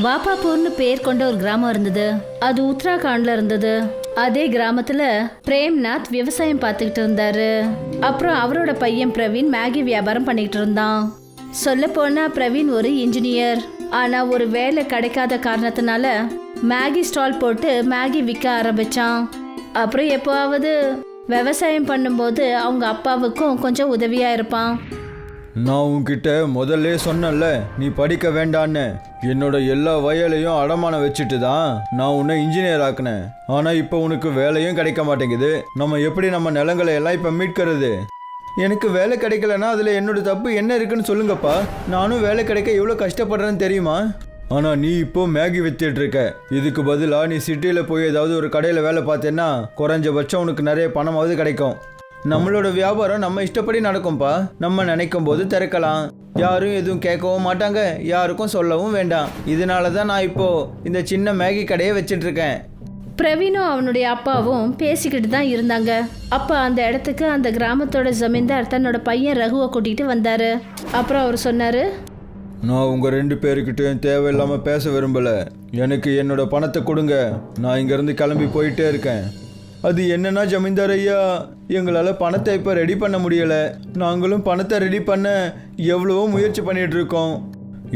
வாப்பாப்பூர்னு பேர் கொண்ட ஒரு கிராமம் இருந்தது. அது உத்தராகண்ட்ல இருந்தது. அதே கிராமத்துல பிரேம்நாத் விவசாயம் பார்த்துக்கிட்டு இருந்தாரு. அப்புறம் அவரோட பையன் பிரவீன் மேகி வியாபாரம் பண்ணிக்கிட்டு இருந்தான். சொல்ல போனா பிரவீன் ஒரு இன்ஜினியர். ஆனா ஒரு வேலை கிடைக்காத காரணத்தினால மேகி ஸ்டால் போட்டு மேகி விற்க ஆரம்பிச்சான். அப்புறம் எப்போவாவது விவசாயம் பண்ணும்போது அவங்க அப்பாவுக்கும் கொஞ்சம் உதவியா இருப்பான். நான் உன்கிட்ட முதல்ல சொன்னேன்ல, நீ படிக்க வேண்டான்னு. என்னோட எல்லா வயலையும் அடமானம் வச்சுட்டு தான் நான் உன்னை இன்ஜினியர் ஆக்கினேன். ஆனால் இப்போ உனக்கு வேலையும் கிடைக்க மாட்டேங்குது. நம்ம எப்படி நம்ம நிலங்களை எல்லாம் இப்போ மீட்கிறது? எனக்கு வேலை கிடைக்கலன்னா அதில் என்னோட தப்பு என்ன இருக்குன்னு சொல்லுங்கப்பா. நானும் வேலை கிடைக்க எவ்வளோ கஷ்டப்படுறேன்னு தெரியுமா? ஆனால் நீ இப்போ மேகி வித்துட்டு இருக்க. இதுக்கு பதிலாக நீ சிட்டியில் போய் ஏதாவது ஒரு கடையில் வேலை பார்த்தேன்னா குறைஞ்சபட்சம் உனக்கு நிறைய பணமாவது கிடைக்கும். நம்மளோட வியாபாரம் நம்ம இஷ்டப்படி நடக்கும்பா. நம்ம நினைக்கும் போது திறக்கலாம். யாரும் எதுவும் கேட்கவும் மாட்டாங்க, யாருக்கும் சொல்லவும் வேண்டாம். இதனால தான் நான் இப்போ இந்த சின்ன மேகி கடையை வச்சிட்டு இருக்கேன். பிரவீனும் அவனுடைய அப்பாவும் பேசிக்கிட்டு தான் இருந்தாங்க. அப்போ அந்த இடத்துக்கு அந்த கிராமத்தோட ஜமீன்தார் தன்னோட பையன் ரகுவை கூட்டிகிட்டு வந்தாரு. அப்புறம் அவர் சொன்னாரு, நான் உங்கள் 2 பேருக்கிட்டையும் தேவையில்லாமல் பேச விரும்பலை. எனக்கு என்னோட பணத்தை கொடுங்க. நான் இங்கேருந்து கிளம்பி போயிட்டே இருக்கேன். அது என்னன்னா ஜமீன்தார் ஐயா, எங்களால் பணத்தை இப்போ ரெடி பண்ண முடியலை. நாங்களும் பணத்தை ரெடி பண்ண எவ்வளவோ முயற்சி பண்ணிகிட்டு இருக்கோம்.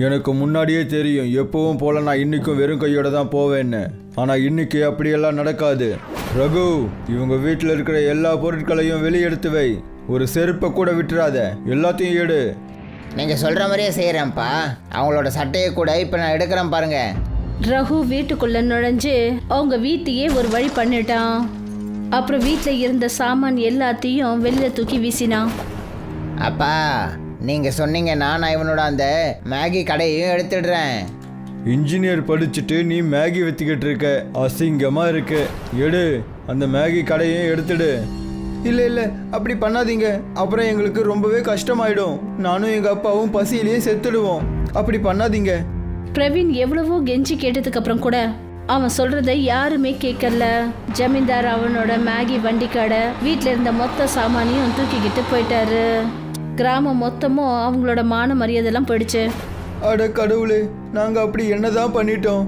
எனக்கு முன்னாடியே தெரியும் எப்பவும் போல் நான் இன்றைக்கும் வெறும் கையோடு தான் போவேன்னு. ஆனால் இன்றைக்கி அப்படியெல்லாம் நடக்காது. ரகு, இவங்க வீட்டில் இருக்கிற எல்லா பொருட்களையும் வெளியெடுத்து வை. ஒரு செருப்பை கூட விட்டுறாத, எல்லாத்தையும் எடு. நீங்கள் சொல்கிற மாதிரியே செய்கிறேன்ப்பா. அவங்களோட சட்டையை கூட இப்போ நான் எடுக்கிறேன் பாருங்க. ரகு வீட்டுக்குள்ள நுழைஞ்சு அவங்க வீட்டையே ஒரு வழி பண்ணிட்டான். அப்புறம் வீட்டில் இருந்த சாமான் எல்லாத்தையும் வெளியில தூக்கி வீசினான். அப்பா, நீங்கள் சொன்னீங்கன்னா நான் இவனோட அந்த மேகி கடையையும் எடுத்துடுறேன். இன்ஜினியர் படிச்சுட்டு நீ மேகி விற்றுக்கிட்டு இருக்க, அசிங்கமாக இருக்கு. எடு, அந்த மேகி கடையும் எடுத்துடு. இல்லை இல்லை, அப்படி பண்ணாதீங்க. அப்புறம் எங்களுக்கு ரொம்பவே கஷ்டமாயிடும். நானும் எங்கள் அப்பாவும் பசியிலேயே செத்துடுவோம். அப்படி பண்ணாதீங்க. பிரவீன் எவ்வளவோ கெஞ்சி கேட்டதுக்கு அப்புறம் கூட அவன் சொல்றதை யாருமே கேட்கல. ஜமீன்தார் அவனோட மேகி வண்டி கடை, வீட்டில் இருந்த மொத்த சாமானையும் தூக்கிக்கிட்டு போயிட்டாரு. கிராமம் மொத்தமும் அவங்களோட மான மரியாதைலாம் போயிடுச்சு. அட கடவுளே, நாங்கள் அப்படி என்னதான் பண்ணிட்டோம்?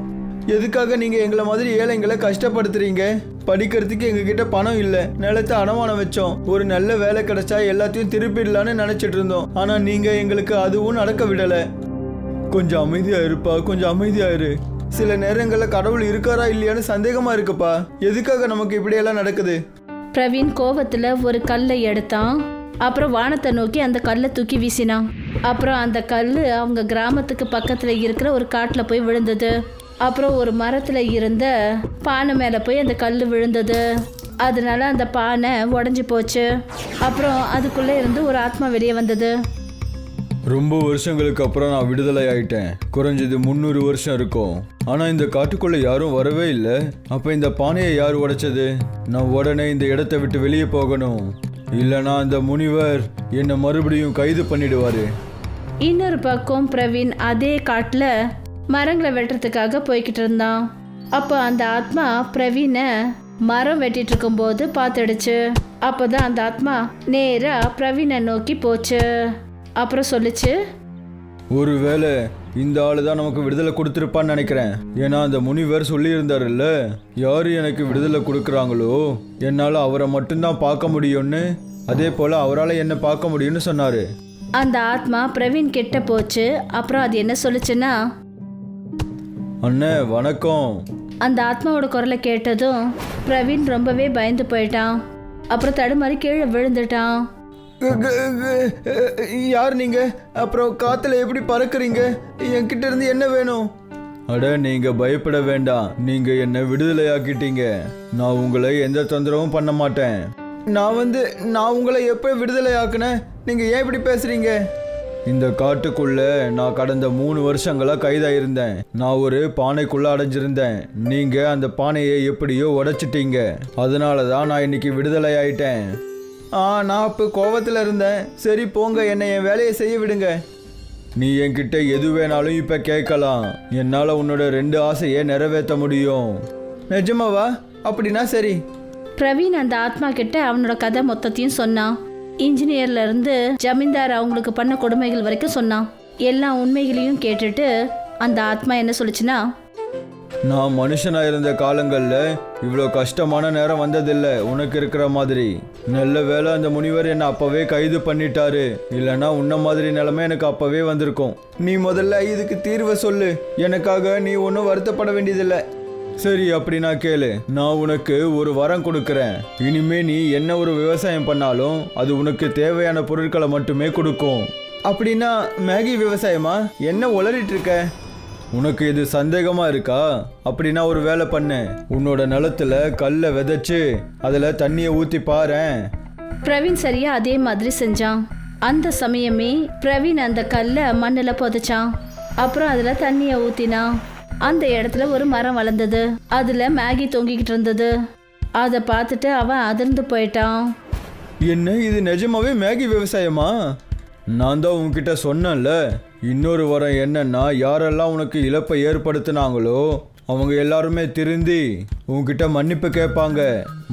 எதுக்காக நீங்கள் எங்களை மாதிரி ஏழைங்களை கஷ்டப்படுத்துறீங்க? படிக்கிறதுக்கு எங்ககிட்ட பணம் இல்லை, நிலத்தை அடமானம் வச்சோம். ஒரு நல்ல வேலை கிடைச்சா எல்லாத்தையும் திருப்பிடலான்னு நினச்சிட்டு இருந்தோம். ஆனால் நீங்கள் எங்களுக்கு அதுவும் நடக்க விடலை. கொஞ்சம் அமைதியா இருப்பா, கொஞ்சம் அமைதியா இரு. சில நேரங்களில் கடவுள் இருக்காரா இல்லையான்னு சந்தேகமா இருக்குப்பா. எதுக்காக நமக்கு இப்படியெல்லாம் நடக்குது? பிரவீன் கோவத்துல ஒரு கல்லை எடுத்தான். அப்புறம் வானத்தை நோக்கி அந்த கல்லை தூக்கி வீசினான். அப்புறம் அந்த கல் அவங்க கிராமத்துக்கு பக்கத்துல இருக்கிற ஒரு காட்டுல போய் விழுந்தது. அப்புறம் ஒரு மரத்துல இருந்த பானை மேல போய் அந்த கல் விழுந்தது. அதனால அந்த பானை உடஞ்சி போச்சு. அப்புறம் அதுக்குள்ள இருந்து ஒரு ஆத்மா வெளியே வந்தது. ரொம்ப வருஷங்களுக்கு அப்புறம் நான் விடுதலை ஆயிட்டேன். குறைஞ்சது 300 வருஷம் இருக்கும். ஆனால் இந்த காட்டுக்குள்ளே யாரும் வரவே இல்லை. அப்போ இந்த பானையை யார் உடைச்சது? நான் உடனே இந்த இடத்தை விட்டு வெளியே போகணும். இல்லைனா அந்த முனிவர் என்னை மறுபடியும் கைது பண்ணிடுவார். இன்னொரு பக்கம் பிரவீன் அதே காட்டில் மரங்களை வெட்டுறதுக்காக போய்கிட்டு இருந்தான். அப்போ அந்த ஆத்மா பிரவீனை மரம் வெட்டிட்டு இருக்கும்போது பார்த்துடுச்சு. அப்போதான் அந்த ஆத்மா நேராக பிரவீனை நோக்கி போச்சு. அப்புறம் சொல்லுச்சு, ஒருவேளை இந்த ஆளு தான் நமக்கு விடுதலை கொடுத்துருப்பான்னு நினைக்கிறேன். ஏன்னா அந்த முனிவர் சொல்லியிருந்தாருல்ல, யார் எனக்கு விடுதலை கொடுக்குறாங்களோ என்னால் அவரை மட்டும்தான் பார்க்க முடியும்னு, அதே போல் அவரால் என்னை பார்க்க முடியும்னு சொன்னார். அந்த ஆத்மா பிரவீன் கிட்ட போச்சு. அப்புறம் அது என்ன சொல்லுச்சுன்னா, அண்ணே வணக்கம். அந்த ஆத்மாவோட குரலை கேட்டதும் பிரவீன் ரொம்பவே பயந்து போயிட்டான். அப்புறம் தடுமாறி கீழே விழுந்துட்டான். யார் நீங்க? அப்புறம் காத்துல எப்படி பறக்குறீங்க? என்கிட்ட இருந்து என்ன வேணும்? அட, நீங்க பயப்பட வேண்டாம். நீங்க என்ன விடுதலை ஆக்கிட்டீங்க. நான் உங்களை எந்த தொந்தரவும் பண்ண மாட்டேன். நான் உங்களை எப்போ விடுதலை ஆக்குனேன்? நீங்க ஏன் இப்படி பேசுறீங்க? இந்த காட்டுக்குள்ள நான் கடந்த 3 வருஷங்களா கைதாயிருந்தேன். நான் ஒரு பானைக்குள்ள அடைஞ்சிருந்தேன். நீங்க அந்த பானையை எப்படியோ உடைச்சிட்டீங்க. அதனால தான் நான் இன்னைக்கு விடுதலை ஆயிட்டேன். நான் இப்போ கோவத்தில் இருந்தேன். சரி போங்க, என்னை என் வேலையை செய்ய விடுங்க. நீ என்கிட்ட எது வேணாலும் இப்போ கேட்கலாம். என்னால் உன்னோட 2 ஆசையை நிறைவேற்ற முடியும். நிஜமாவா? அப்படின்னா சரி. பிரவீன் அந்த ஆத்மா கிட்ட அவனோட கதை மொத்தத்தையும் சொன்னான். இன்ஜினியர்ல இருந்து ஜமீன்தார் அவங்களுக்கு பண்ண கொடுமைகள் வரைக்கும் சொன்னான். எல்லா உண்மைகளையும் கேட்டுட்டு அந்த ஆத்மா என்ன சொல்லுச்சுன்னா, நான் மனுஷனா இருந்த காலங்கள்ல இவ்வளோ கஷ்டமான நேரம் வந்ததில்லை உனக்கு இருக்கிற மாதிரி. நல்ல வேளை அந்த முனிவர் என்னை அப்பவே கைது பண்ணிட்டாரு, இல்லைன்னா உன்ன மாதிரி நிலைமை எனக்கு அப்பவே வந்திருக்கும். நீ முதல்ல இதுக்கு தீர்வை சொல்லு, எனக்காக நீ ஒன்றும் வருத்தப்பட வேண்டியதில்லை. சரி, அப்படின்னா கேளு, நான் உனக்கு ஒரு வரம் கொடுக்குறேன். இனிமே நீ என்ன ஒரு விவசாயம் பண்ணாலும் அது உனக்கு தேவையான பொருட்களை மட்டுமே கொடுக்கும். அப்படின்னா மேகி விவசாயமா? என்ன உளறிட்டு இருக்க? உனக்கு இது சந்தேகமா இருக்கா? அப்படின்னா ஒரு வேலை பண்ணு, உன்னோட நிலத்துல கல்லை விதைச்சு அதுல தண்ணியை ஊத்தி பாரேன். பிரவீன் சரியா அதே மாதிரி செஞ்சான். அந்த சமயமே பிரவீன் அந்த கல்லை மண்ணில் புதைச்சான். அப்புறம் அதில் தண்ணியை ஊற்றினான். அந்த இடத்துல ஒரு மரம் வளர்ந்தது. அதில் மேகி தொங்கிக்கிட்டு இருந்தது. அதை பார்த்துட்டு அவன் அதிர்ந்து போயிட்டான். என்ன, இது நிஜமாவே மேகி விவசாயமா? நான் தான் உன்கிட்ட சொன்னேன்ல. இன்னொரு வரம் என்னன்னா, யாரெல்லாம் உனக்கு இழப்பை ஏற்படுத்தினாங்களோ அவங்க எல்லாருமே திருந்தி உன்கிட்ட மன்னிப்பு கேட்பாங்க,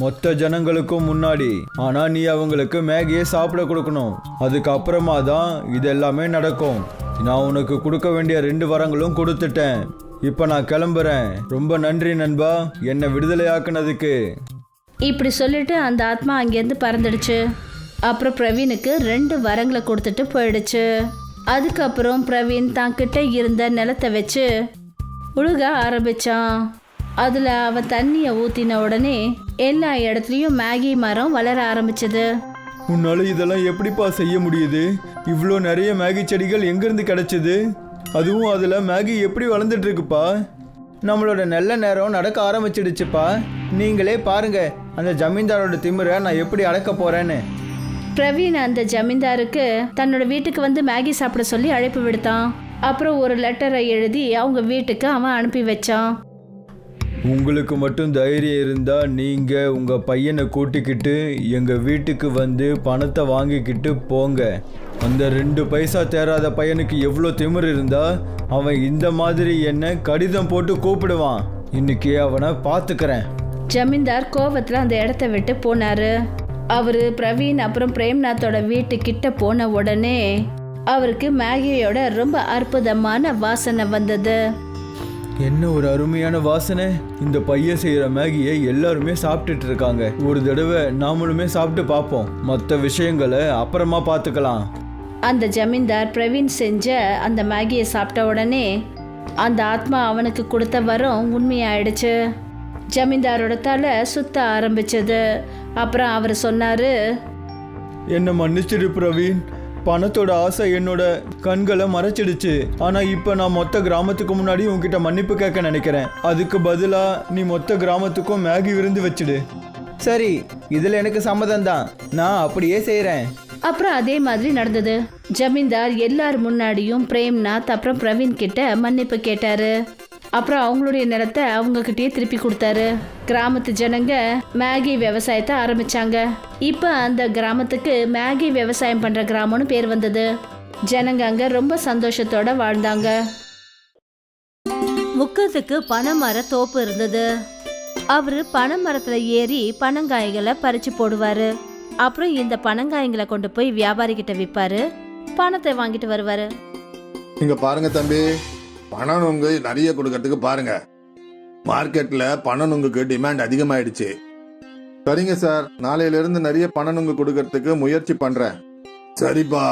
மொத்த ஜனங்களுக்கும் முன்னாடி. ஆனா நீ அவங்களுக்கு மேகியை சாப்பிட கொடுக்கணும். அதுக்கப்புறமா தான் இது எல்லாமே நடக்கும். நான் உனக்கு கொடுக்க வேண்டிய 2 வரங்களும் கொடுத்துட்டேன். இப்ப நான் கிளம்புறேன். ரொம்ப நன்றி நண்பா, என்னை விடுதலையாக்குனதுக்கு. இப்படி சொல்லிட்டு அந்த ஆத்மா அங்கேருந்து பறந்துடுச்சு. அப்புறம் பிரவீனுக்கு 2 வரங்களை கொடுத்துட்டு போயிடுச்சு. அதுக்கப்புறம் பிரவீன் தான் கிட்ட இருந்த நிலத்தை வச்சு உழுக ஆரம்பிச்சான். அதில் அவன் தண்ணியை ஊற்றின உடனே எல்லா இடத்துலையும் மேகி மரம் வளர ஆரம்பிச்சது. உன்னால இதெல்லாம் எப்படிப்பா செய்ய முடியுது? இவ்வளோ நிறைய மேகி செடிகள் எங்கேருந்து கிடைச்சது? அதுவும் அதில் மேகி எப்படி வளர்ந்துட்டு இருக்குப்பா? நம்மளோட நல்ல நேரம் நடக்க ஆரம்பிச்சிடுச்சுப்பா. நீங்களே பாருங்க அந்த ஜமீன்தாரோட திமிரை நான் எப்படி அடக்க போறேன்னு. பிரவீன் அந்த ஜமீன்தாருக்கு தன்னோட வீட்டுக்கு வந்து மேகி சாப்பிட சொல்லி அழைப்பு விடுத்தான். அப்புறம் ஒரு லெட்டரை எழுதி அவங்க வீட்டுக்கு அவன் அனுப்பி வச்சான். உங்களுக்கு மட்டும் தைரியம் இருந்தா நீங்க உங்க பையனை கூட்டிக்கிட்டு எங்க வீட்டுக்கு வந்து பணத்தை வாங்கிக்கிட்டு போங்க. அந்த 2 பைசா தேராத பையனுக்கு எவ்வளோ திமிரு இருந்தா அவன் இந்த மாதிரி என்ன கடிதம் போட்டு கூப்பிடுவான். இன்னைக்கு அவனை பார்த்துக்கிறேன். ஜமீன்தார் கோவத்தில் அந்த இடத்த விட்டு போனாரு. அவரு பிரவீன் அப்புறம் பிரேம்நாத்தோட வீட்டுக்கிட்ட போன உடனே அவருக்கு மேகியோட ரொம்ப அற்புதமான வாசனை வந்தது. என்ன ஒரு அருமையான வாசனை! இந்த பையன் செய்யற மேகியை எல்லாருமே சாப்பிட்டுட்டு இருக்காங்க. ஒரு தடவை நாமளுமே சாப்பிட்டு பார்ப்போம். மற்ற விஷயங்களை அப்புறமா பார்த்துக்கலாம். அந்த ஜமீன்தார் பிரவீன் செஞ்ச அந்த மேகியை சாப்பிட்ட உடனே அந்த ஆத்மா அவனுக்கு கொடுத்த வரம் உண்மையாயிடுச்சு. ஜமீன்தாரோட தலை சுத்த ஆரம்பிச்சது. அப்புறம் அவர் சொன்னாரு, என்ன மன்னிச்சிடு பிரவீன், பணத்தோட ஆசை என்னோட கண்களை மறைச்சிடுச்சு. ஆனா இப்ப நான் மொத்த கிராமத்துக்கு முன்னாடி உன்கிட்ட மன்னிப்பு கேட்க நினைக்கிறேன். அதுக்கு பதிலா நீ மொத்த கிராமத்துக்கும் மேகி விருந்து வச்சிடு. சரி, இதுல எனக்கு சம்மதம் தான், நான் அப்படியே செய்யறேன். அப்புறம் அதே மாதிரி நடந்தது. ஜமீன்தார் எல்லார் முன்னாடியும் பிரேம்நாத் அப்புறம் பிரவீன் கிட்ட மன்னிப்பு கேட்டாரு. அப்புறம் அவங்களுடைய நிலத்தை அவங்க கிட்டயே திருப்பி கொடுத்தாரு. கிராமத்து ஜனங்க மேகி விவசாயத்தை ஆரம்பிச்சாங்க. இப்போ அந்த கிராமத்துக்கு மேகி விவசாயம் பண்ற கிராமம்னு பேர் வந்தது. ஜனங்க அங்க ரொம்ப சந்தோஷத்தோட வாழ்ந்தாங்க. முக்கத்துக்கு பனைமர தோப்பு இருந்தது. அவரு பனைமரத்துல ஏறி பனங்காய்களை பறிச்சு போடுவாரு. அப்புறம் இந்த பனங்காய்களை கொண்டு போய் வியாபாரி கிட்ட விற்பாரு. பணத்தை வாங்கிட்டு வருவாரு. இங்க பாருங்க தம்பி, பனநுங்கு நிறைய கொடுக்கறதுக்கு பாருங்க. மார்க்கெட்ல பனநுங்குக்கு டிமாண்ட் அதிகமாயிடுச்சு. சரிங்க சார், நாளையில இருந்து நிறைய பனநுங்கு கொடுக்கறதுக்கு முயற்சி பண்றேன். சரிப்பா.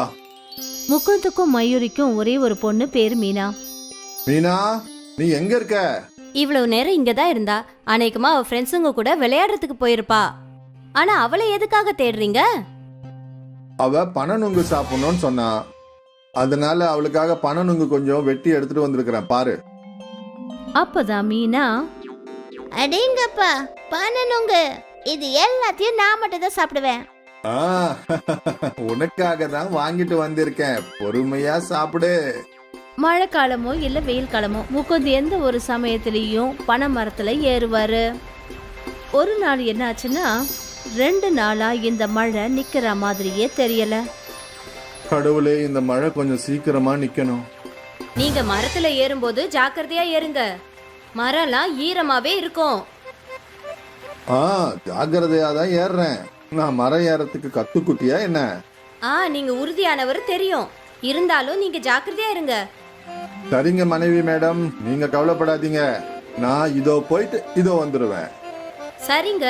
முகுந்துக்கும் மயூரிக்கும் ஒரே ஒரு பொண்ணு பேரு மீனா. மீனா, நீ எங்க இருக்க? இவ்வளவு நேரம் இங்கதான் இருந்தா. அநேகமா அவ ஃப்ரெண்ட்ஸுங்க கூட விளையாடுறதுக்கு போயிருப்பா. ஆனா அவளை எதுக்காக தேடுறீங்க? அவ பனநுங்கு சாப்பிடணும்னு சொன்னா, அதனால அவளுக்காக பனநுங்கு கொஞ்சம் வெட்டி எடுத்துட்டு வந்திருக்கிறேன் பாரு. அப்பதான் மீனா, அடேங்கப்பா, பனநுங்கு, இது எல்லாத்தையும் நான் மட்டும் தான் சாப்பிடுவேன். உனக்காக தான் வாங்கிட்டு வந்திருக்கேன், பொறுமையா சாப்பிடு. மழை காலமோ இல்ல வெயில் காலமோ முகுந்த் எந்த ஒரு சமயத்திலையும் பனை மரத்துல ஏறுவாரு. ஒரு நாள் என்ன ஆச்சுன்னா, 2 நாளா இந்த மழை நிக்கிற மாதிரியே தெரியல. கடவுளே, இந்த மழை கொஞ்சம் சீக்கிரமா நிக்கணும். நீங்க மரத்துல ஏறும்போது ஜாக்கிரதையா ஏறுங்க. மரம்லாம் ஈரமாவே இருக்கும். ஜாக்கிரதையா தான் ஏறுறேன். நான் மரம் ஏறத்துக்கு கத்துக்குட்டியா என்ன? நீங்க உறுதியானவர் தெரியும். இருந்தாலும் நீங்க ஜாக்கிரதையா இருங்க. சரிங்க மனைவி மேடம், நீங்க கவலைப்படாதீங்க. நான் இதோ போயிட்டு இதோ வந்துடுவேன். சரிங்க.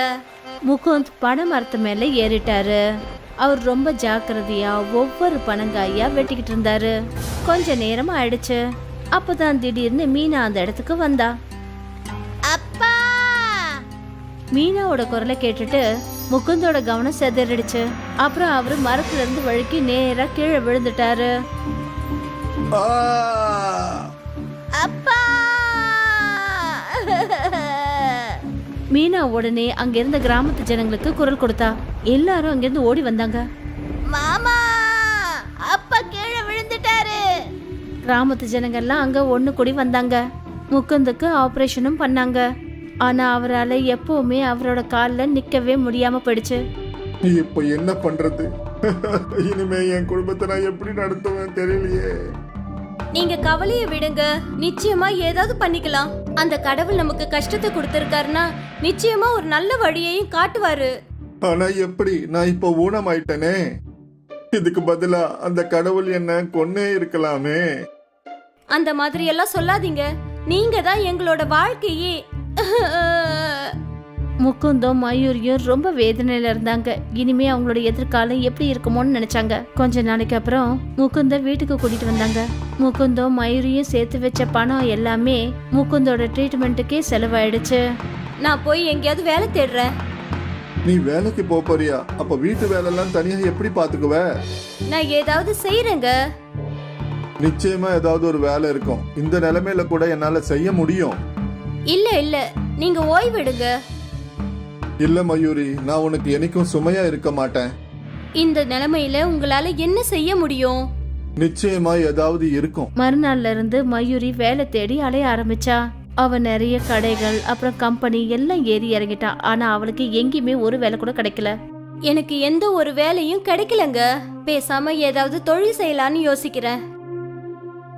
முகுந்த் பனை மரத்து மேல ஏறிட்டாரு. அவர் ரொம்ப ஜாக்கிரதையா ஒவ்வொரு பனங்காயா வெட்டிக்கிட்டு இருந்தாரு. கொஞ்ச நேரம் ஆயிடுச்சு. அப்பதான் திடீர்னு மீனா அந்த இடத்துக்கு வந்தா. அப்பா! மீனாவோட குரலை கேட்டுட்டு முகுந்தோட கவனம் சிதறிடுச்சு. அப்புறம் அவரு மரத்துல இருந்து வழுக்கி நேரா கீழே விழுந்துட்டாரு. ஆ! அப்பா! மீனா உடனே அங்க இருந்த கிராமத்து ஜனங்களுக்கு குரல் கொடுத்தா. எல்லாரும் அங்கிருந்து ஓடி வந்தாங்க. மாமா! அப்பா கீழே விழுந்துட்டாரு. கிராமத்து ஜனங்கள்லாம் அங்க ஒண்ணு கூடி வந்தாங்க. முகுந்துக்கு ஆபரேஷனும் பண்ணாங்க. ஆனா அவரால் எப்பவுமே அவரோட காலில் நிக்கவே முடியாம போயிடுச்சு. இப்ப என்ன பண்றது? இனிமே என் குடும்பத்தை நான் எப்படி நடத்துவேன் தெரியலையே. நீங்க கவலைய விடுங்க, நிச்சயமா ஏதாவது பண்ணிக்கலாம். அந்த கடவுள் நமக்கு கஷ்டத்தை கொடுத்திருக்காருன்னா நிச்சயமா ஒரு நல்ல வழியையும் காட்டுவாரு. ஆனா எப்படி? நான் இப்ப ஊனமாயிட்டனே. இதுக்கு பதிலா அந்த கடவுள் என்ன கொன்னே இருக்கலாமே. அந்த மாதிரி எல்லாம் சொல்லாதீங்க. நீங்க தான் எங்களோட வாழ்க்கையே. முகுந்தும் மயூரியும் ரொம்ப வேதனையில இருந்தாங்க. இனிமே அவங்களோட எதிர்காலம் எப்படி இருக்குமோன்னு நினைச்சாங்க. கொஞ்ச நாளைக்கு அப்புறம் முகுந்த வீட்டுக்கு கூட்டிட்டு வந்தாங்க. முகுந்தும் மயூரியும் சேர்த்து வச்ச பணம் எல்லாமே முகுந்தோட ட்ரீட்மெண்ட்டுக்கே செலவாயிடுச்சு. நான் போய் எங்கேயாவது வேலை தேடுறேன். நீ வேலைக்கு போறியா? அப்ப வீட்டு வேலை எல்லாம் தனியா எப்படி பாத்துக்குவ? நான் ஏதாவது செய்யறேங்க. நிச்சயமா ஏதாவது ஒரு வேலை இருக்கும். இந்த நிலைமையில கூட என்னால செய்ய முடியும். இல்ல நீங்க ஓய்வெடுங்க. இல்ல மயூரி, நான் உனக்கு என்னைக்கும் சுமையா இருக்க மாட்டேன். இந்த நிலைமையில உங்களால என்ன செய்ய முடியும்? நிச்சயமா ஏதாவது இருக்கும். மறுநாள்ல இருந்து மயூரி வேலை தேடி அலைய ஆரம்பிச்சா. அவ நிறைய கடைகள் அப்புறம் கம்பெனி எல்லாம் ஏறி இறங்கிட்டா. ஆனா அவளுக்கு எங்கேயுமே ஒரு வேலை கூட கிடைக்கல. எனக்கு எந்த ஒரு வேலையும் கிடைக்கலங்க. பேசாம ஏதாவது தொழில் செய்யலான்னு யோசிக்கிறேன்.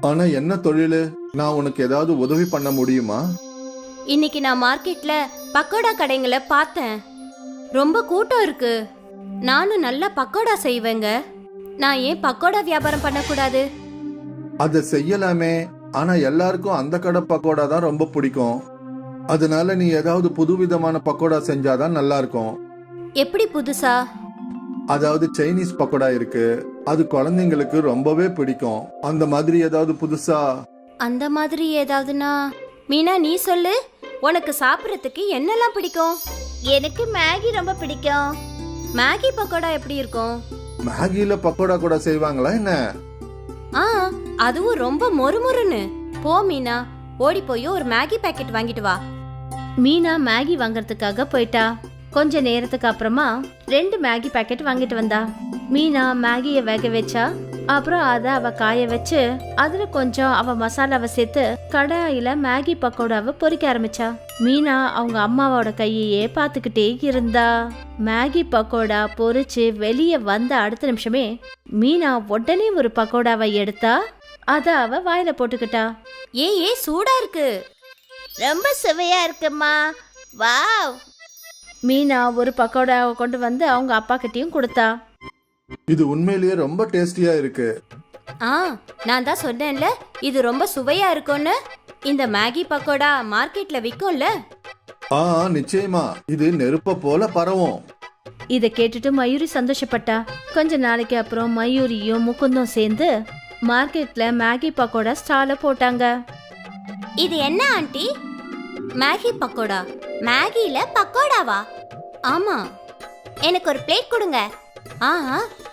ஆனா என்ன தொழிலு? நான் உனக்கு ஏதாவது உதவி பண்ண முடியுமா? இன்னைக்கு நான் மார்க்கெட்ல பக்கோடா கடைங்களை பார்த்தேன். ரொம்ப கூட்டம் இருக்கு. நானும் நல்லா பக்கோடா செய்வேங்க. நான் ஏன் பக்கோடா வியாபாரம் பண்ணக்கூடாது? அத செய்யலாமே. ஆனா எல்லாருக்கும் அந்த கடை பக்கோடா தான் ரொம்ப பிடிக்கும். அதனால நீ ஏதாவது புதுவிதமான பக்கோடா செஞ்சாதான் நல்லா இருக்கும். எப்படி புதுசா? அதாவது சைனீஸ் பக்கோடா இருக்கு, அது குழந்தைங்களுக்கு ரொம்பவே பிடிக்கும். அந்த மாதிரி ஏதாவது புதுசா? அந்த மாதிரி ஏதாவதுனா? மீனா நீ சொல்லு, உனக்கு சாப்பிட்றதுக்கு என்னெல்லாம் பிடிக்கும்? எனக்கு மேகி ரொம்ப பிடிக்கும். மேகி பக்கோடா எப்படி இருக்கும்? மேகில பக்கோடா கூட செய்வாங்களா என்ன? ஆ, அதுவும் ரொம்ப மொறுமொறுன்னு. போ மீனா, ஓடி போய் ஒரு மேகி பாக்கெட் வாங்கிட்டு வா. மீனா மேகி வாங்கறதுக்காக போயிட்டா. கொஞ்ச நேரத்துக்கு அப்புறமா 2 மேகி பாக்கெட் வாங்கிட்டு வந்தா. மீனா மேகிய வேக வச்சா. அப்புறம் அதை அவ காய வச்சு அதுல கொஞ்சம் அவ மசாலாவை சேர்த்து கடாயில மேகி பக்கோடாவை பொரிக்க ஆரம்பிச்சா. மீனா அவங்க அம்மாவோட கையையே பார்த்துக்கிட்டே இருந்தா. மேகி பக்கோடா பொரிச்சு வெளியே வந்த அடுத்த நிமிஷமே மீனா உடனே ஒரு பக்கோடாவை எடுத்தா. அத அவ வாயில போட்டுக்கிட்டா. ஏ சூடா இருக்கு. ரொம்ப சுவையா இருக்குமா. வாவ். மீனா ஒரு பக்கோடாவை கொண்டு வந்து அவங்க அப்பா கிட்டயும் கொடுத்தா. இது உண்மையிலேயே ரொம்ப டேஸ்டியா இருக்கு. நான் தான் சொன்னேன்ல இது ரொம்ப சுவையா இருக்கும்னு. இந்த மேகி பக்கோடா மார்க்கெட்ல விக்கும்ல. நிச்சயமா இது நெருப்ப போல பரவும். இத கேட்டுட்டு மயூரி சந்தோஷப்பட்டா. கொஞ்ச நாளைக்கு அப்புறம் மயூரியும் முகுந்தும் சேர்ந்து மார்க்கெட்ல மேகி பக்கோடா ஸ்டால போட்டாங்க. இது என்ன ஆண்டி? மேகி பக்கோடா? மேகில பக்கோடாவா? ஆமா. எனக்கு ஒரு பிளேட் கொடுங்க.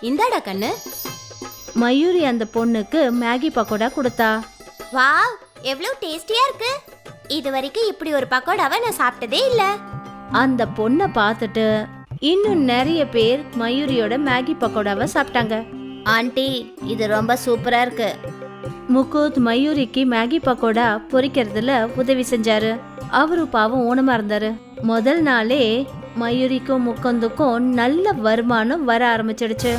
இந்தாடா கண்ணு. மயூரி அந்த பொண்ணுக்கு மேகி பக்கோடா கொடுத்தா. வாவ், எவ்வளவு டேஸ்டியா இருக்கு. இது வரைக்கும் இப்படி ஒரு பக்கோடாவை நான் சாப்பிட்டதே இல்ல. அந்த பொண்ணை பார்த்துட்டு இன்னும் நிறைய பேர் மயூரியோட மேகி பக்கோடாவை சாப்பிட்டாங்க. ஆண்டி, இது ரொம்ப சூப்பரா இருக்கு. முகுந்த் மயூரிக்கு மேகி பக்கோடா பொரிக்கிறதுல உதவி செஞ்சாரு. அவரு பாவம் ஊனமா இருந்தாரு. முதல் நாளே மயூரிக்கும் முகுந்துக்கும் நல்ல வருமானம் வர ஆரம்பிச்சிடுச்சு.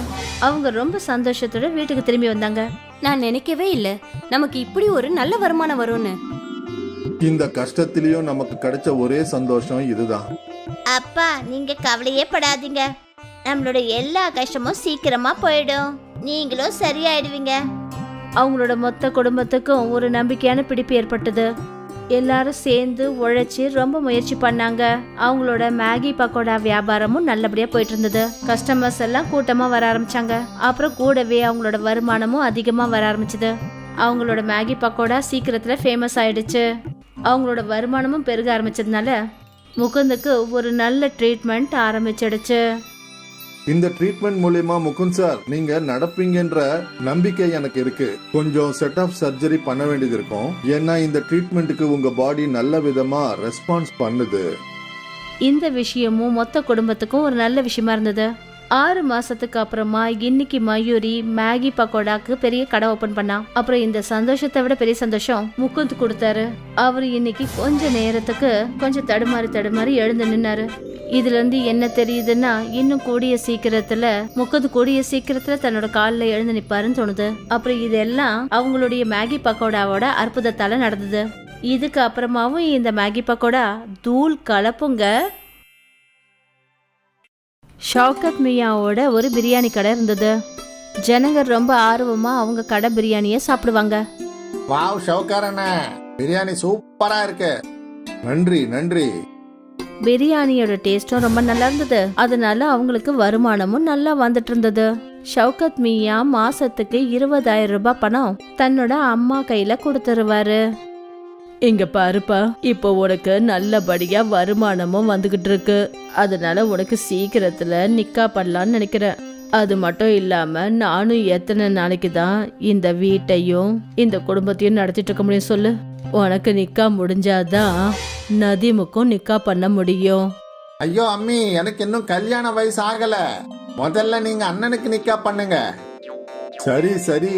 அவங்க ரொம்ப சந்தோஷத்தோட வீட்டுக்கு திரும்பி வந்தாங்க. நான் நினைக்கவே இல்ல நமக்கு இப்படி ஒரு நல்ல வருமானம் வரும்னு. இந்த கஷ்டத்திலயும் நமக்கு கிடைச்ச ஒரே சந்தோஷம் இதுதான். அப்பா, நீங்க கவலையே படாதீங்க. நம்மளோட எல்லா கஷ்டமும் சீக்கிரமா போயிடும். நீங்களும் சரியாயிடுவீங்க. அவங்களோட மொத்த குடும்பத்துக்கும் ஒரு நம்பிக்கையான பிடிப்பு ஏற்பட்டது. எல்லாரும் சேர்ந்து உழைச்சி ரொம்ப முயற்சி பண்ணாங்க. அவங்களோட மேகி பக்கோடா வியாபாரமும் நல்லபடியா போயிட்டு இருந்தது. கஸ்டமர்ஸ் எல்லாம் கூட்டமா வர ஆரம்பிச்சாங்க. அப்புறம் கூடவே அவங்களோட வருமானமும் அதிகமா வர ஆரம்பிச்சது. அவங்களோட மேகி பக்கோடா சீக்கிரத்துல ஃபேமஸ் ஆயிடுச்சு. அவங்களோட வருமானமும் பெருக ஆரம்பிச்சதுனால முகுந்துக்கு ஒரு நல்ல ட்ரீட்மெண்ட் ஆரம்பிச்சிடுச்சு. இந்த ட்ரீட்மெண்ட் மூலியமா முகுந்த் சார் நீங்க நடப்பீங்கன்ற நம்பிக்கை எனக்கு இருக்கு. கொஞ்சம் செட் ஆஃப் சர்ஜரி பண்ண வேண்டியது இருக்கும். ஏன்னா இந்த ட்ரீட்மெண்ட்டுக்கு உங்க பாடி நல்ல விதமா ரெஸ்பான்ஸ் பண்ணுது. இந்த விஷயமும் மொத்த குடும்பத்துக்கும் ஒரு நல்ல விஷயமா இருந்தது. 6 மாசத்துக்கு அப்புறமா இன்னைக்கு மயூரி மேகி பக்கோடாக்கு பெரிய கடை ஓபன் பண்ணான். அப்புறம் இந்த சந்தோஷத்தை விட பெரிய சந்தோஷம் முகுந்த் கொடுத்தாரு. அவரு இன்னைக்கு கொஞ்ச நேரத்துக்கு கொஞ்சம் தடுமாறி எழுந்து நின்னாரு. இதுல இருந்து என்ன தெரியுதுன்னா, இன்னும் கூடிய சீக்கிரத்துல தன்னோட காலில் எழுந்து நிப்பாருன்னு தோணுது. அப்புறம் இதெல்லாம் அவங்களுடைய மேகி பக்கோடாவோட அற்புதத்தால நடந்தது. இதுக்கு அப்புறமாவும் இந்த மேகி பக்கோடா தூள் கலப்புங்க. ஷவுகத் மியாவோட ஒரு பிரியாணி கடை இருந்தது. ஜனங்க ரொம்ப ஆர்வமா அவங்க கடை பிரியாணிய சாப்பிடுவாங்க. வாவ் ஷவுகார் அண்ணா, பிரியாணி சூப்பரா இருக்கு. நன்றி நன்றி. பிரியாணியோட டேஸ்டும் ரொம்ப நல்லா இருந்தது. அதனால அவங்களுக்கு வருமானமும் நல்லா வந்துட்டு இருந்தது. ஷவுகத் மியா மாசத்துக்கு 20,000 ரூபாய் பணம் தன்னோட அம்மா கையில கொடுத்துருவாரு. இங்க பாருப்பா, இப்போ உனக்கு நல்லபடியா வருமானமும் வந்துகிட்டு இருக்கு. அதனால உனக்கு சீக்கிரத்துல நிக்கா பண்ணலான்னு நினைக்கிறேன். அது மட்டும் இல்லாம நானும் எத்தனை நாளைக்கு தான் இந்த வீட்டையும் இந்த குடும்பத்தையும் நடத்திட்டு இருக்க முடியும் சொல்லு. உனக்கு நிக்கா முடிஞ்சாதான் நதீமுக்கும் நிக்கா பண்ண முடியும். ஐயோ அம்மி, எனக்கு இன்னும் கல்யாண வயசு ஆகல. முதல்ல நீங்க அண்ணனுக்கு நிக்கா பண்ணுங்க. சரி சரி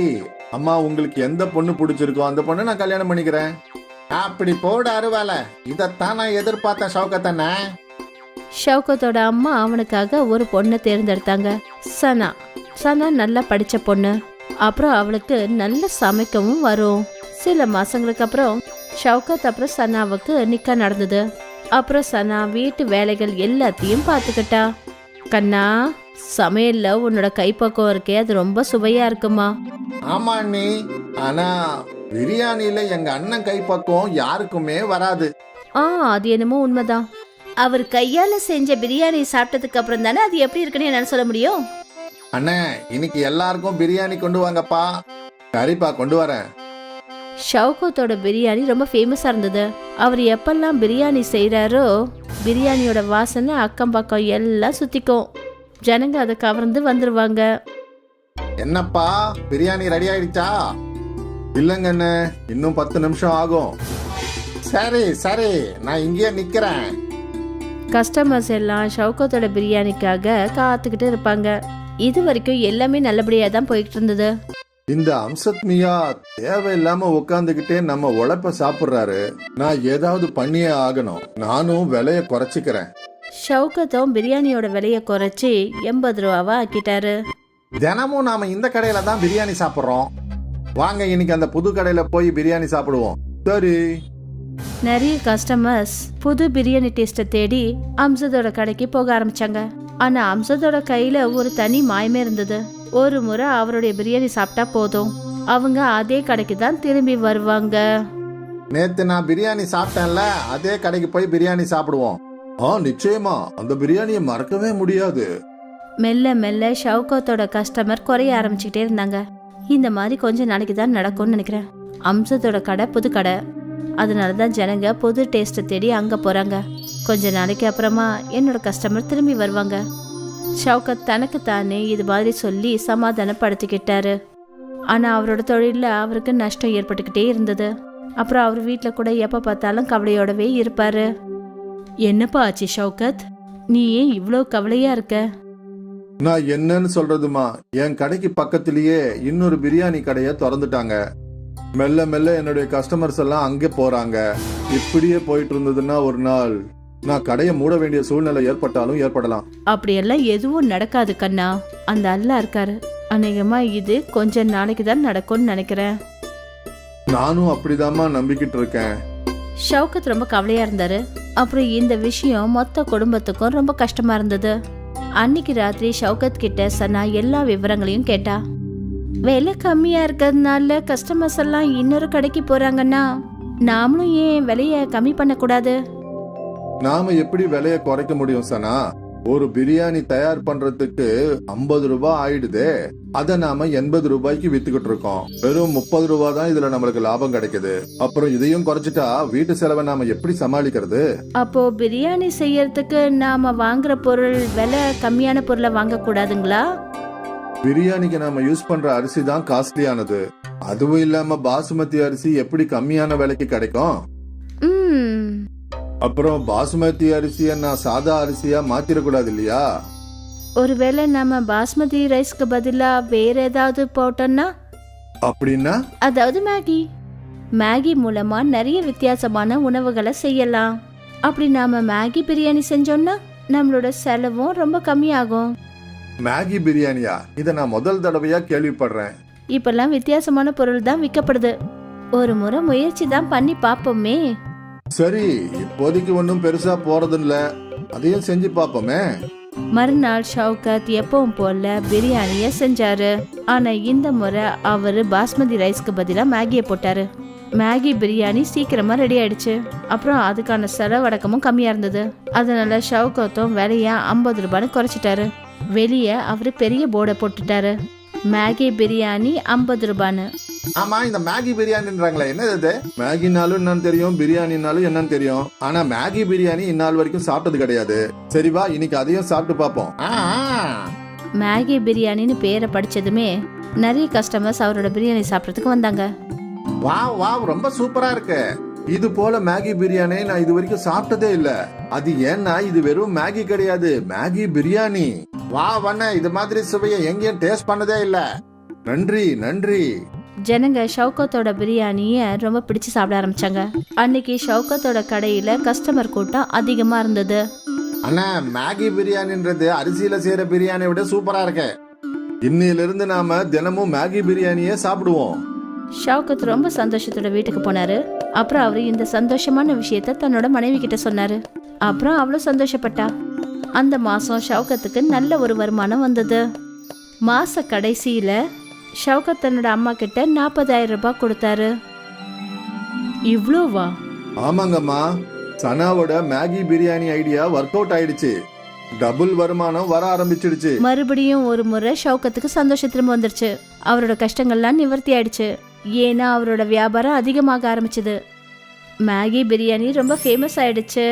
அம்மா, உங்களுக்கு எந்த பொண்ணு பிடிச்சிருக்கோ அந்த பொண்ணு நான் கல்யாணம் பண்ணிக்கிறேன். அப்படி போட அருவால, இதத்தான் நான் எதிர்பார்த்தேன் ஷவுகத். ஷவுகத்தோட அம்மா அவனுக்காக ஒரு பொண்ணை தேர்ந்தெடுத்தாங்க. சனா நல்லா படிச்ச பொண்ணு. அப்புறம் அவளுக்கு நல்ல சமைக்கவும் வரும். சில மாசங்களுக்கு அப்புறம் ஷவுகத் அப்புறம் சனாவுக்கு நிக்கா நடந்தது. அப்புறம் சனா வீட்டு வேலைகள் எல்லாத்தையும் பார்த்துக்கிட்டா. கண்ணா, சமையல்ல உன்னோட கைப்பக்கம் இருக்கே, அது ரொம்ப சுவையா இருக்குமா? ஆமா அண்ணி, ஆனா பிரியாணியில எங்க அண்ணன் கைப்பக்கம் யாருக்குமே வராது. அது என்னமோ உண்மைதான். அவர் கையால செஞ்ச பிரியாணி சாப்பிட்டதுக்கு அப்புறம் தானே அது எப்படி இருக்குன்னு என்னால சொல்ல முடியும். அண்ணே, இன்னைக்கு எல்லாருக்கும் பிரியாணி கொண்டு வாங்கப்பா. சரிப்பா, கொண்டு வரேன். ஷவுகத்தோட பிரியாணி ரொம்ப ஃபேமஸா இருந்தது. அவர் எப்பெல்லாம் பிரியாணி செய்யறாரோ பிரியாணியோட வாசனை அக்கம் பக்கம் எல்லாம் சுத்திக்கும். ஜனங்க அதை கவர்ந்து வந்துருவாங்க. என்னப்பா, பிரியாணி ரெடி ஆயிடுச்சா? இல்லங்க அண்ணே, இன்னும் 10 நிமிஷம் ஆகும். சரி சரி, நான் இங்கேயே நிக்கிறேன். கஸ்டமர்ஸ் எல்லாம் ஷவுகத்தோட பிரியாணிக்காக காத்துக்கிட்டு இருப்பாங்க. இது வரைக்கும் எல்லாமே நல்லபடியா தான் போயிட்டு இருந்தது. இந்த அம்சத் மியா தேவையில்லாம உட்காந்துக்கிட்டே நம்ம உழைப்ப சாப்பிடுறாரு. நான் ஏதாவது பண்ணியே ஆகணும். நானும் விலைய குறைச்சிக்கிறேன். ஷவுகத்தும் பிரியாணியோட விலைய குறைச்சி 80 ரூபாவா ஆக்கிட்டாரு. தினமும் நாம இந்த கடையில தான் பிரியாணி சாப்பிடுறோம். வாங்க இன்னைக்கு அந்த புது கடையில போய் பிரியாணி சாப்பிடுவோம். சரி. நிறைய கஸ்டமர்ஸ் புது பிரியாணி டேஸ்ட்டை தேடி அம்சதோட கடைக்கு போக ஆரம்பிச்சாங்க. ஆனா அம்சதோட கையில ஒரு தனி மாயமே இருந்தது. ஒரு முறை அவருடைய பிரியாணி சாப்பிட்டா போதும், அவங்க அதே கடைக்கு தான் திரும்பி வருவாங்க. நேத்து நான் பிரியாணி சாப்பிட்டேன்ல, அதே கடைக்கு போய் பிரியாணி சாப்பிடுவோம். நிச்சயமா அந்த பிரியாணியை மறக்கவே முடியாது. மெல்ல மெல்ல ஷவுகத்தோட கஸ்டமர் குறைய ஆரம்பிச்சுக்கிட்டே இருந்தாங்க. இந்த மாதிரி கொஞ்ச நாளைக்கு தான் நடக்கும்னு நினைக்கிறேன். அம்சத்தோட கடை புது கடை, அதனாலதான் ஜனங்க புது டேஸ்ட்டை தேடி அங்க போறாங்க. கொஞ்ச நாளைக்கு அப்புறமா என்னோட கஸ்டமர் திரும்பி வருவாங்க. ஷவுகத் தனக்கு தானே இது மாதிரி சொல்லி சமாதானப்படுத்திக்கிட்டாரு. ஆனா அவரோட தொழில அவருக்கு நஷ்டம் ஏற்பட்டுக்கிட்டே இருந்தது. அப்புறம் அவர் வீட்டில் கூட எப்ப பார்த்தாலும் கவலையோடவே இருப்பாரு. என்னப்பா ஆச்சு ஷவுகத், நீ ஏன் இவ்வளோ கவலையா இருக்க? நான் என்னன்னு சொல்றதுமா, என் கடைக்கு பக்கத்திலேயே இன்னொரு பிரியாணி கடையை திறந்துட்டாங்க. மெல்ல மெல்ல என்னுடைய கஸ்டமர்ஸ் எல்லாம் அங்கே போறாங்க. இப்படியே போயிட்டு இருந்ததுன்னா ஒரு நாள் நான் கடையை மூட வேண்டிய சூழ்நிலை ஏற்பட்டாலும் ஏற்படலாம். அப்படியெல்லாம் எதுவும் நடக்காது கண்ணா, அந்த அல்லா இருக்காரு. அநேகமா இது கொஞ்ச நாளைக்கு தான் நடக்கும்னு நினைக்கிறேன். நானும் அப்படிதாம்மா நம்பிக்கிட்டு இருக்கேன். ஷவுகத் ரொம்ப கவலையா இருந்தாரு. அப்புறம் இந்த விஷயம் மொத்த குடும்பத்துக்கும் ரொம்ப கஷ்டமா இருந்தது. அன்னைக்கு ராத்திரி ஷவுகத் கிட்ட சனா எல்லா விவரங்களையும் கேட்டா. விலை கம்மியா இருக்கிறதுனால கஸ்டமர்ஸ் எல்லாம் இன்னொரு கடைக்கு போறாங்கன்னா நாமளும் ஏன் விலைய கம்மி பண்ணக்கூடாது? நாம எப்படி விலையை குறைக்க முடியும் சனா? ஒரு பிரியாணி தயார் பண்றதுக்கு 50 ரூபாய் ஆயிடுதே, அத நாம 80 ரூபாய்க்கு வித்துக்கிட்டு இருக்கோம். வெறும் 30 ரூபாய் தான் இதுல நம்மளுக்கு லாபம் கிடைக்குது. அப்புறம் இதையும் குறைச்சிட்டா வீட்டு செலவை நாம எப்படி சமாளிக்கிறது? அப்போ பிரியாணி செய்யறதுக்கு நாம வாங்குற பொருள் விலை கம்மியான பொருளை வாங்க கூடாதுங்களா? பிரியாணிக்கு நாம யூஸ் பண்ற அரிசி தான் காஸ்ட்லியானது. அதுவும் இல்லாம பாசுமதி அரிசி எப்படி கம்மியான விலைக்கு கிடைக்கும்? ம் அப்புறம் பாசுமதி அரிசிய நான் சாதா அரிசியா மாத்திரக்கூடாது இல்லையா? ஒருவேளை நம்ம பாஸ்மதி ரைஸ்க்கு பதிலா வேற ஏதாவது போட்டோம்னா? அப்படின்னா அதாவது மேகி மூலமா நிறைய வித்தியாசமான உணவுகளை செய்யலாம். அப்படி நாம மேகி பிரியாணி செஞ்சோம்னா நம்மளோட செலவும் ரொம்ப கம்மியாகும். மேகி பிரியாணியா? இத நான் முதல் தடவையா கேள்விப்படுறேன். இப்பெல்லாம் வித்தியாசமான பொருள் தான் விற்கப்படுது. ஒரு முறை முயற்சி தான் பண்ணி பார்ப்போமே. சரி, இப்போதைக்கு ஒன்னும் பெருசா போறது இல்ல, அதையும் செஞ்சு பாப்போமே. மறுநாள் ஷவுகத் எப்பவும் போல பிரியாணிய செஞ்சாரு. ஆனா இந்த முறை அவரு பாஸ்மதி ரைஸ்க்கு பதிலா மேகியை போட்டாரு. மேகி பிரியாணி சீக்கிரமா ரெடி ஆயிடுச்சு. அப்புறம் அதுக்கான செலவடக்கமும் கம்மியா இருந்தது. அதனால ஷவுகத்தும் விலைய 50 ரூபான்னு குறைச்சிட்டாரு. வெளியே அவரு பெரிய போர்டை போட்டுட்டாரு, மேகி பிரியாணி 50 ரூபான்னு. ஆமா, இந்த மேகி பிரியாணின்றாங்களே, என்னது இது? மேகினாலும் என்னன்னு தெரியும், பிரியாணினாலும் என்னன்னு தெரியும். ஆனா மேகி பிரியாணி இந்நாள் வரைக்கும் சாப்பிட்டது கிடையாது. சரி வா, இன்னைக்கு அதையும் சாப்பிட்டு பாப்போம். மேகி பிரியாணின்னு பேரை படிச்சதுமே நிறைய கஸ்டமர்ஸ் அவரோட பிரியாணி சாப்பிட்றதுக்கு வந்தாங்க. வாவ் வாவ், ரொம்ப சூப்பரா இருக்கு. இது போல மேகி பிரியாணி நான் இது வரைக்கும் சாப்பிட்டதே இல்ல. அது ஏன்னா இது வெறும் மேகி கிடையாது, மேகி பிரியாணி. வா வண்ண, இது மாதிரி சுவையை எங்கேயும் டேஸ்ட் பண்ணதே இல்ல. நன்றி நன்றி. ஜனங்க ஷவுகத்தோட பிரியாணிய ரொம்ப பிடிச்சு சாப்பிட ஆரம்பிச்சாங்க. அன்னைக்கு ஷவுகத்தோட கடையில கஸ்டமர் கூட்டம் அதிகமா இருந்தது. அண்ணா, மேகி பிரியாணின்றது அரிசியில செய்யற பிரியாணியை விட சூப்பரா இருக்கு. இன்னையில இருந்து நாம தினமும் மேகி பிரியாணியே சாப்பிடுவோம். ஷவுகத் ரொம்ப சந்தோஷத்தோட வீட்டுக்கு போனாரு. அப்புறம் அவரு இந்த சந்தோஷமான விஷயத்த தன்னோட மனைவி கிட்ட சொன்னாரு. அப்புறம் அவ்வளவு சந்தோஷப்பட்டா. அந்த மாசம் ஷவுகத்துக்கு நல்ல ஒரு வருமானம் வந்தது. மாச கடைசியில ஷவுகத் தன்னோட அம்மா கிட்ட 40,000 ரூபாய் கொடுத்தாரு. இவ்ளோவா? ஆமாங்கம்மா, சனாவோட Maggi biryani idea work out ஆயிடுச்சு. டபுள் வருமானம் வர ஆரம்பிச்சிடுச்சு. மறுபடியும் ஒரு முறை ஷவுகத்துக்கு சந்தோஷம் திரும்ப வந்துருச்சு. அவரோட கஷ்டங்கள்லாம் நிவர்த்தி ஆயிடுச்சு. ஏன்னா அவரோட வியாபாரம் அதிகமாக ஆரம்பிச்சது. மேகி பிரியாணி ரொம்ப ஃபேமஸ் ஆயிடுச்சு.